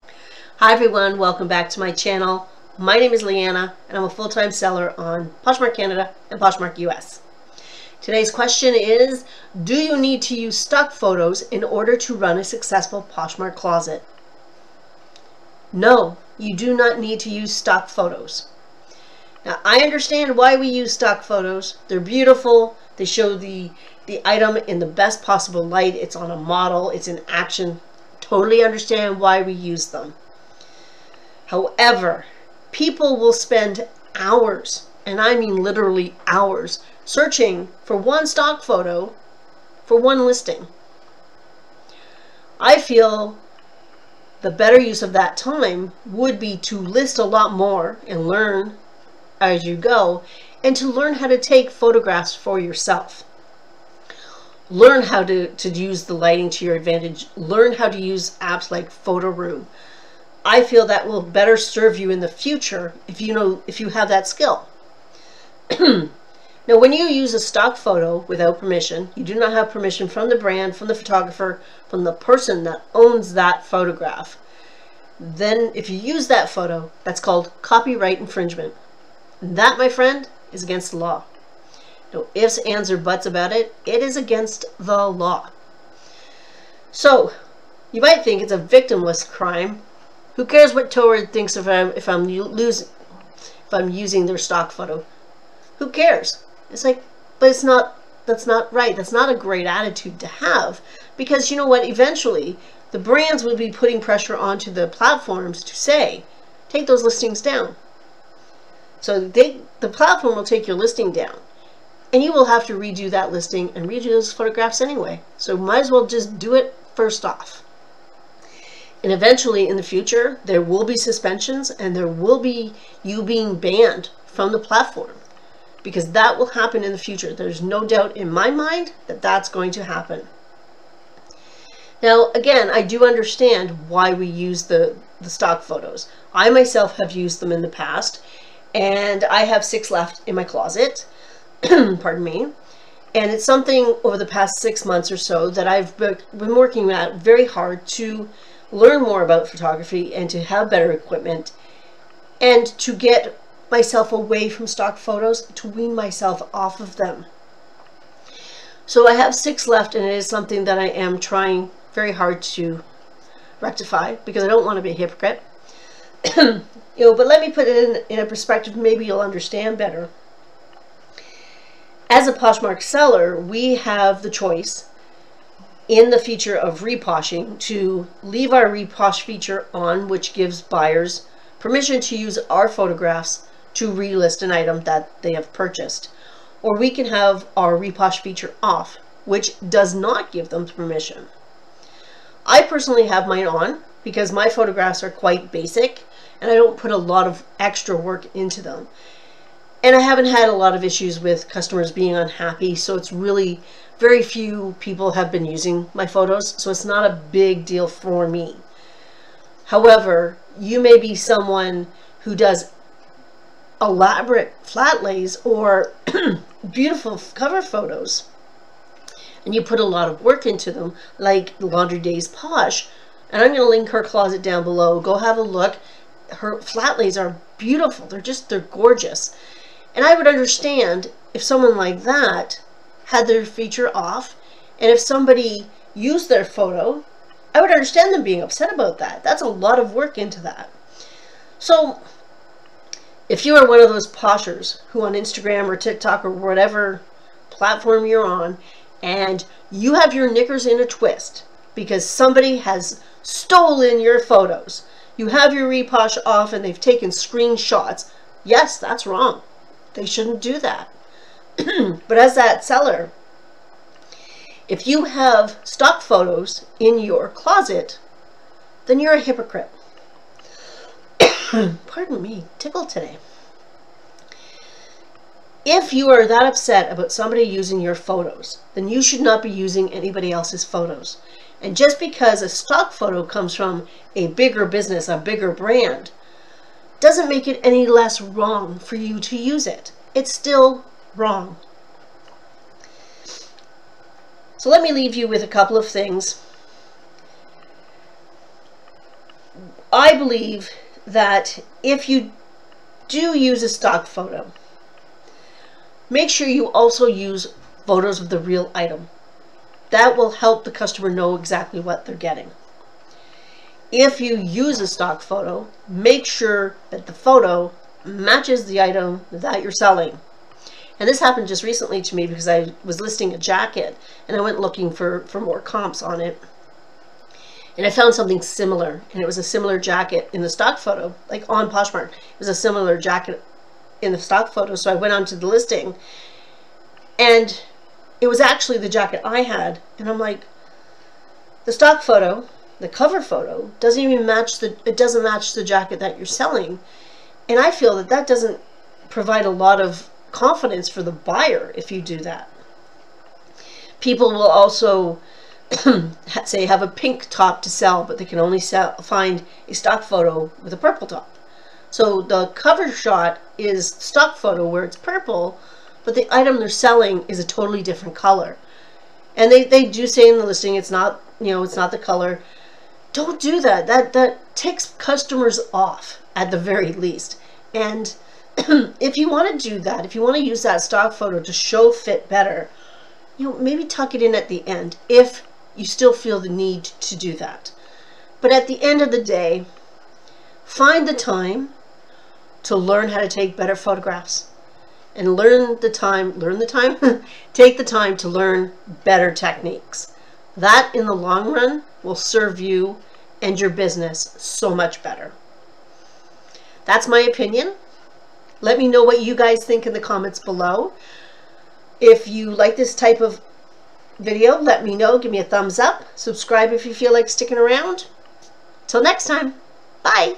Hi everyone, welcome back to my channel. My name is Leanna and I'm a full-time seller on Poshmark Canada and Poshmark US. Today's question is, do you need to use stock photos in order to run a successful Poshmark closet? No, you do not need to use stock photos. Now I understand why we use stock photos. They're beautiful. They show the item in the best possible light. It's on a model. It's in action. Totally understand why we use them. However, people will spend hours, and I mean literally hours, searching for one stock photo for one listing. I feel the better use of that time would be to list a lot more and learn as you go, and to learn how to take photographs for yourself. Learn how to use the lighting to your advantage. Learn how to use apps like Photo Room. I feel that will better serve you in the future if you have that skill. Now, when you use a stock photo without permission, you do not have permission from the brand, from the photographer, from the person that owns that photograph. Then if you use that photo, that's called copyright infringement. That, my friend, is against the law. No ifs, ands, or buts about it. It is against the law. So, you might think it's a victimless crime. Who cares what Torrid thinks if I'm using their stock photo? Who cares? It's like, but it's not. That's not right. That's not a great attitude to have, because you know what? Eventually, the brands will be putting pressure onto the platforms to say, take those listings down. So the platform will take your listing down, and you will have to redo that listing and redo those photographs anyway. So might as well just do it first off. And eventually in the future, there will be suspensions and there will be you being banned from the platform, because that will happen in the future. There's no doubt in my mind that that's going to happen. Now, again, I do understand why we use the stock photos. I myself have used them in the past, and I have 6 left in my closet. Pardon me. And it's something over the past 6 months or so that I've been working at very hard to learn more about photography and to have better equipment and to get myself away from stock photos, to wean myself off of them. So I have 6 left, and it is something that I am trying very hard to rectify, because I don't want to be a hypocrite. But let me put it in a perspective, maybe you'll understand better. As a Poshmark seller, we have the choice in the feature of reposhing to leave our reposh feature on, which gives buyers permission to use our photographs to relist an item that they have purchased. Or we can have our reposh feature off, which does not give them permission. I personally have mine on because my photographs are quite basic and I don't put a lot of extra work into them. And I haven't had a lot of issues with customers being unhappy, so it's really very few people have been using my photos, so it's not a big deal for me. However, you may be someone who does elaborate flat lays or beautiful cover photos, and you put a lot of work into them, like Laundry Days Posh, and I'm going to link her closet down below. Go have a look. Her flat lays are beautiful. They're gorgeous. And I would understand if someone like that had their feature off, and if somebody used their photo, I would understand them being upset about that. That's a lot of work into that. So if you are one of those poshers who on Instagram or TikTok or whatever platform you're on, and you have your knickers in a twist because somebody has stolen your photos, you have your reposh off and they've taken screenshots, yes, that's wrong. They shouldn't do that. But as that seller, if you have stock photos in your closet, then you're a hypocrite. Pardon me, tickled today. If you are that upset about somebody using your photos, then you should not be using anybody else's photos. And just because a stock photo comes from a bigger business, a bigger brand, doesn't make it any less wrong for you to use it. It's still wrong. So let me leave you with a couple of things. I believe that if you do use a stock photo, make sure you also use photos of the real item. That will help the customer know exactly what they're getting. If you use a stock photo, make sure that the photo matches the item that you're selling. And this happened just recently to me because I was listing a jacket and I went looking for more comps on it. And I found something similar, and it was a similar jacket in the stock photo, like on Poshmark. It was a similar jacket in the stock photo, so I went onto the listing, and it was actually the jacket I had, and I'm like, the stock photo, the cover photo, doesn't even match it doesn't match the jacket that you're selling, and I feel that that doesn't provide a lot of confidence for the buyer if you do that. People will also say have a pink top to sell, but they can only find a stock photo with a purple top. So the cover shot is stock photo where it's purple, but the item they're selling is a totally different color. And they do say in the listing it's not, it's not the color. Don't do that. That takes customers off at the very least. And if you want to do that, if you want to use that stock photo to show fit better, maybe tuck it in at the end if you still feel the need to do that. But at the end of the day, find the time to learn how to take better photographs, and take the time to learn better techniques. That in the long run will serve you and your business so much better. That's my opinion. Let me know what you guys think in the comments below. If you like this type of video, let me know. Give me a thumbs up. Subscribe if you feel like sticking around. Till next time. Bye.